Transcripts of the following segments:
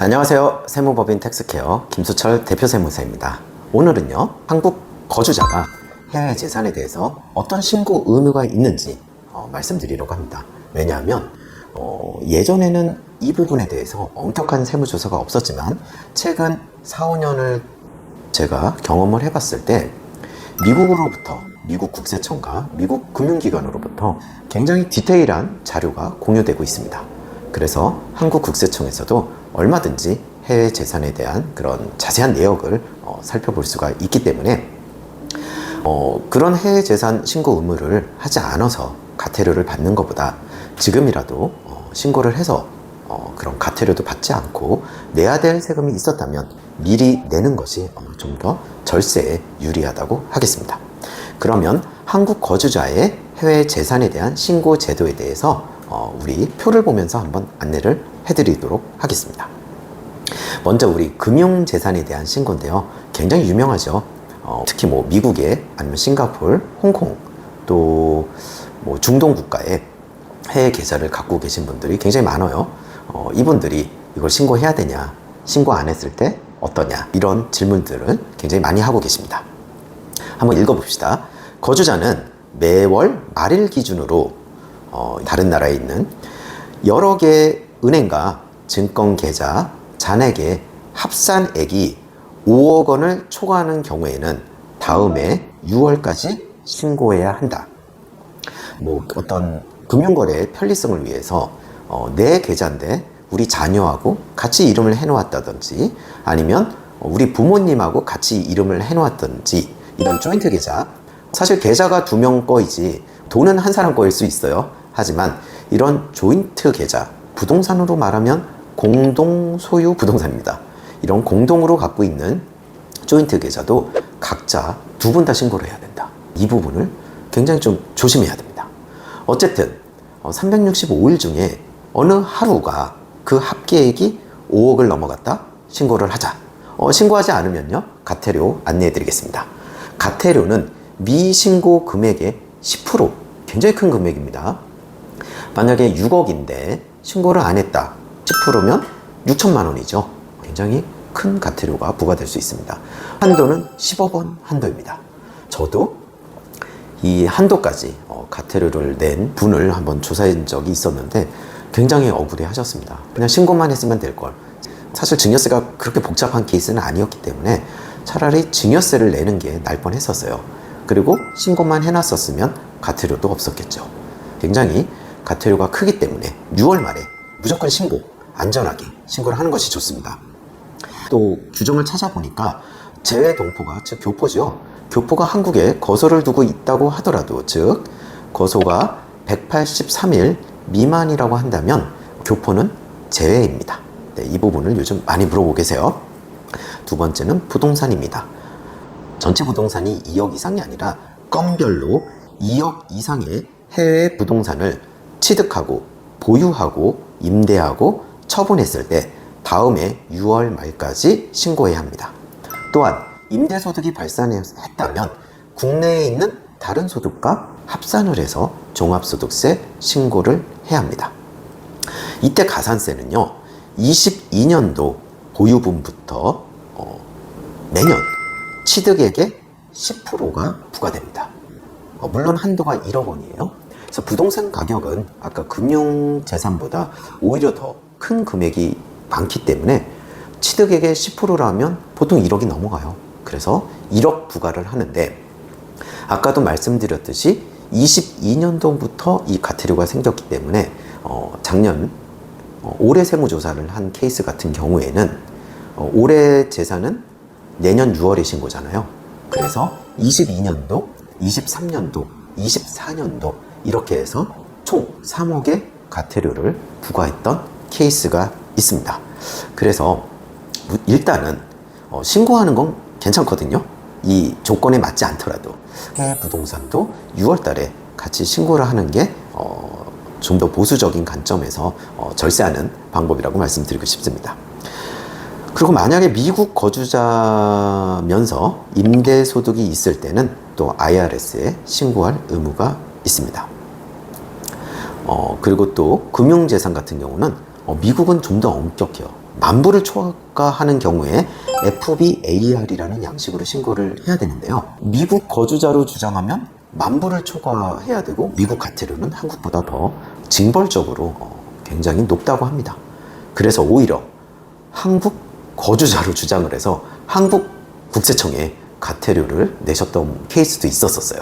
안녕하세요. 세무법인 텍스케어 김수철 대표 세무사입니다. 오늘은요, 한국 거주자가 해외 재산에 대해서 어떤 신고 의무가 있는지 말씀드리려고 합니다. 왜냐하면 예전에는 이 부분에 대해서 엄격한 세무조사가 없었지만 최근 4, 5년을 제가 경험을 해봤을 때 미국으로부터, 미국 국세청과 미국 금융기관으로부터 굉장히 디테일한 자료가 공유되고 있습니다. 그래서 한국 국세청에서도 얼마든지 해외 재산에 대한 그런 자세한 내역을 살펴볼 수가 있기 때문에 그런 해외 재산 신고 의무를 하지 않아서 가태료를 받는 것보다 지금이라도 신고를 해서 그런 가태료도 받지 않고 내야 될 세금이 있었다면 미리 내는 것이 좀 더 절세에 유리하다고 하겠습니다. 그러면 한국 거주자의 해외 재산에 대한 신고 제도에 대해서 우리 표를 보면서 한번 안내를 해드리도록 하겠습니다. 먼저 우리 금융재산에 대한 신고인데요. 굉장히 유명하죠. 특히 뭐 미국에 아니면 싱가포르, 홍콩 또 뭐 중동 국가에 해외 계좌를 갖고 계신 분들이 굉장히 많아요. 이분들이 이걸 신고해야 되냐, 신고 안 했을 때 어떠냐, 이런 질문들을 굉장히 많이 하고 계십니다. 한번 읽어봅시다. 거주자는 매월 말일 기준으로 다른 나라에 있는 여러 개의 은행과 증권 계좌 잔액의 합산액이 5억 원을 초과하는 경우에는 다음해 6월까지 신고해야 한다. 뭐 어떤 금융거래의 편리성을 위해서 내 계좌인데 우리 자녀하고 같이 이름을 해놓았다든지 아니면 우리 부모님하고 같이 이름을 해놓았든지 이런 조인트 계좌, 사실 계좌가 2명 거이지 돈은 한 사람 거일 수 있어요. 하지만 이런 조인트 계좌, 부동산으로 말하면 공동 소유 부동산입니다. 이런 공동으로 갖고 있는 조인트 계좌도 각자 2분 다 신고를 해야 된다. 이 부분을 굉장히 좀 조심해야 됩니다. 어쨌든 365일 중에 어느 하루가 그 합계액이 5억을 넘어갔다? 신고를 하자. 신고하지 않으면요, 가태료 안내해 드리겠습니다. 가태료는 미신고 금액의 10%, 굉장히 큰 금액입니다. 만약에 6억인데 신고를 안 했다, 10%면 6천만 원이죠. 굉장히 큰 가태료가 부과될 수 있습니다. 한도는 10억 원 한도입니다. 저도 이 한도까지 가태료를 낸 분을 한번 조사한 적이 있었는데 굉장히 억울해 하셨습니다. 그냥 신고만 했으면 될 걸. 사실 증여세가 그렇게 복잡한 케이스는 아니었기 때문에 차라리 증여세를 내는 게 날 뻔했었어요. 그리고 신고만 해놨었으면 가태료도 없었겠죠. 굉장히 가태료가 크기 때문에 6월 말에 무조건 신고, 안전하게 신고를 하는 것이 좋습니다. 또 규정을 찾아보니까 재외동포가, 즉 교포죠. 교포가 한국에 거소를 두고 있다고 하더라도, 즉 거소가 183일 미만이라고 한다면 교포는 제외입니다. 네, 이 부분을 요즘 많이 물어보고 계세요. 두 번째는 부동산입니다. 전체 부동산이 2억 이상이 아니라 건별로 2억 이상의 해외 부동산을 취득하고 보유하고 임대하고 처분했을 때 다음해 6월 말까지 신고해야 합니다. 또한 임대소득이 발생했다면 국내에 있는 다른 소득과 합산을 해서 종합소득세 신고를 해야 합니다. 이때 가산세는요, 22년도 보유분부터 매년 취득액의 10%가 부과됩니다. 물론 한도가 1억 원이에요. 그래서 부동산 가격은 아까 금융재산보다 오히려 더 큰 금액이 많기 때문에 취득액의 10%라면 보통 1억이 넘어가요. 그래서 1억 부과를 하는데, 아까도 말씀드렸듯이 22년도부터 이 가태료가 생겼기 때문에 작년 올해 세무조사를 한 케이스 같은 경우에는 올해 재산은 내년 6월에 신고잖아요. 그래서 22년도, 23년도, 24년도 이렇게 해서 총 3억의 가태료를 부과했던 케이스가 있습니다. 그래서 일단은 신고하는 건 괜찮거든요. 이 조건에 맞지 않더라도 해외 부동산도 6월 달에 같이 신고를 하는 게 좀 더 보수적인 관점에서 절세하는 방법이라고 말씀드리고 싶습니다. 그리고 만약에 미국 거주자면서 임대소득이 있을 때는 또 IRS에 신고할 의무가 있습니다. 그리고 또 금융재산 같은 경우는 미국은 좀 더 엄격해요. 만불을 초과하는 경우에 FBAR이라는 양식으로 신고를 해야 되는데요. 미국 거주자로 주장하면 만불을 초과해야 되고, 미국 과태료는 한국보다 더 징벌적으로 굉장히 높다고 합니다. 그래서 오히려 한국 거주자로 주장을 해서 한국 국세청에 과태료를 내셨던 케이스도 있었어요.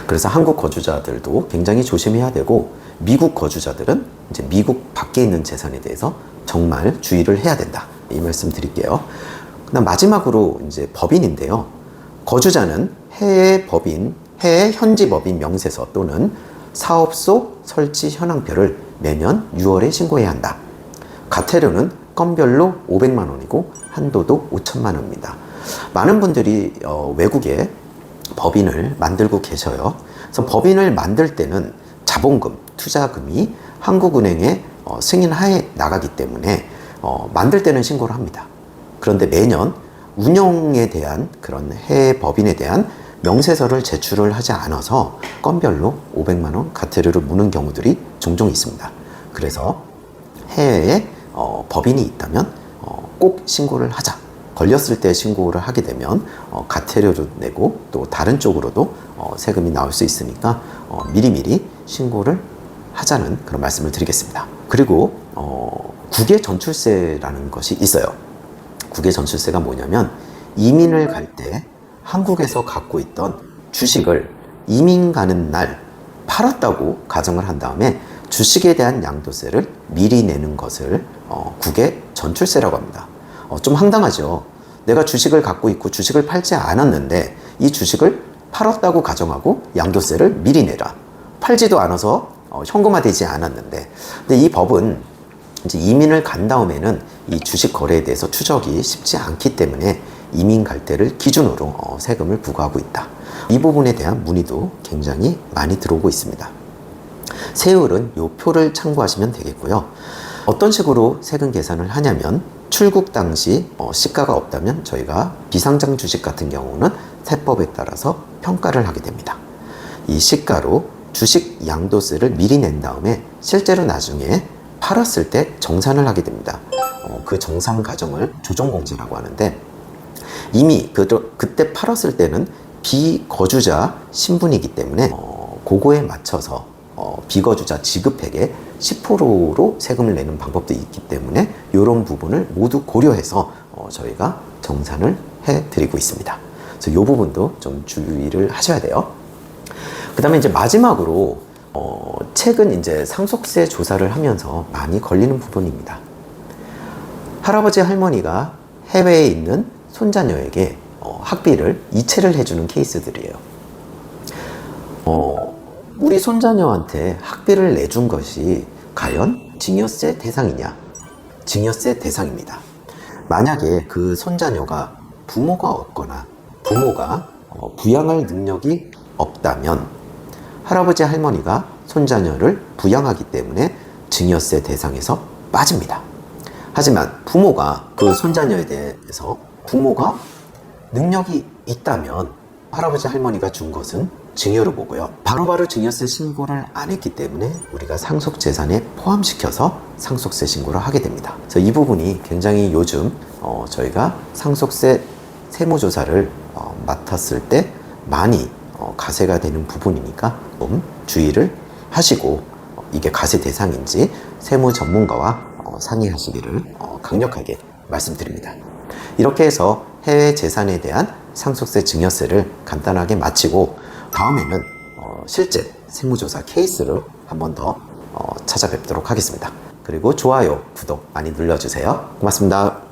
그래서 한국 거주자들도 굉장히 조심해야 되고, 미국 거주자들은 이제 미국 밖에 있는 재산에 대해서 정말 주의를 해야 된다, 이 말씀 드릴게요. 그다음 마지막으로 이제 법인인데요. 거주자는 해외 현지 법인 명세서 또는 사업소 설치 현황표를 매년 6월에 신고해야 한다. 과태료는 건별로 500만 원이고 한도도 5천만 원입니다. 많은 분들이 외국에 법인을 만들고 계셔요. 그래서 법인을 만들 때는 자본금, 투자금이 한국은행에 승인하에 나가기 때문에 만들 때는 신고를 합니다. 그런데 매년 운영에 대한 그런 해외 법인에 대한 명세서를 제출을 하지 않아서 건별로 500만 원 과태료를 무는 경우들이 종종 있습니다. 그래서 해외에 법인이 있다면 꼭 신고를 하자. 걸렸을 때 신고를 하게 되면 과태료를 내고 또 다른 쪽으로도 세금이 나올 수 있으니까 미리미리 신고를 하자는 그런 말씀을 드리겠습니다. 그리고 국외 전출세라는 것이 있어요. 국외 전출세가 뭐냐면, 이민을 갈 때 한국에서 갖고 있던 주식을 이민 가는 날 팔았다고 가정을 한 다음에 주식에 대한 양도세를 미리 내는 것을 국외 전출세라고 합니다. 좀 황당하죠. 내가 주식을 갖고 있고 주식을 팔지 않았는데 이 주식을 팔았다고 가정하고 양도세를 미리 내라. 팔지도 않아서 현금화되지 않았는데. 근데 이 법은 이제 이민을 간 다음에는 이 주식 거래에 대해서 추적이 쉽지 않기 때문에 이민 갈 때를 기준으로 세금을 부과하고 있다. 이 부분에 대한 문의도 굉장히 많이 들어오고 있습니다. 세율은 이 표를 참고하시면 되겠고요. 어떤 식으로 세금 계산을 하냐면, 출국 당시 시가가 없다면 저희가 비상장 주식 같은 경우는 세법에 따라서 평가를 하게 됩니다. 이 시가로 주식 양도세를 미리 낸 다음에 실제로 나중에 팔았을 때 정산을 하게 됩니다. 그 정산 과정을 조정공제라고 하는데, 이미 그때 팔았을 때는 비거주자 신분이기 때문에 그거에 맞춰서 비거주자 지급액의 10%로 세금을 내는 방법도 있기 때문에 이런 부분을 모두 고려해서 저희가 정산을 해드리고 있습니다. 그래서 이 부분도 좀 주의를 하셔야 돼요. 그 다음에 이제 마지막으로 최근 이제 상속세 조사를 하면서 많이 걸리는 부분입니다. 할아버지 할머니가 해외에 있는 손자녀에게 학비를 이체를 해주는 케이스들이에요. 우리 손자녀한테 학비를 내준 것이 과연 증여세 대상이냐? 증여세 대상입니다. 만약에 그 손자녀가 부모가 없거나 부모가 부양할 능력이 없다면 할아버지 할머니가 손자녀를 부양하기 때문에 증여세 대상에서 빠집니다. 하지만 부모가 그 손자녀에 대해서 부모가 능력이 있다면 할아버지 할머니가 준 것은 증여로 보고요. 바로바로 증여세 신고를 안 했기 때문에 우리가 상속재산에 포함시켜서 상속세 신고를 하게 됩니다. 그래서 이 부분이 굉장히 요즘 저희가 상속세 세무조사를 맡았을 때 많이 과세가 되는 부분이니까 좀 주의를 하시고 이게 과세 대상인지 세무 전문가와 상의하시기를 강력하게 말씀드립니다. 이렇게 해서 해외 재산에 대한 상속세 증여세를 간단하게 마치고, 다음에는 실제 세무조사 케이스를 한 번 더 찾아뵙도록 하겠습니다. 그리고 좋아요, 구독 많이 눌러주세요. 고맙습니다.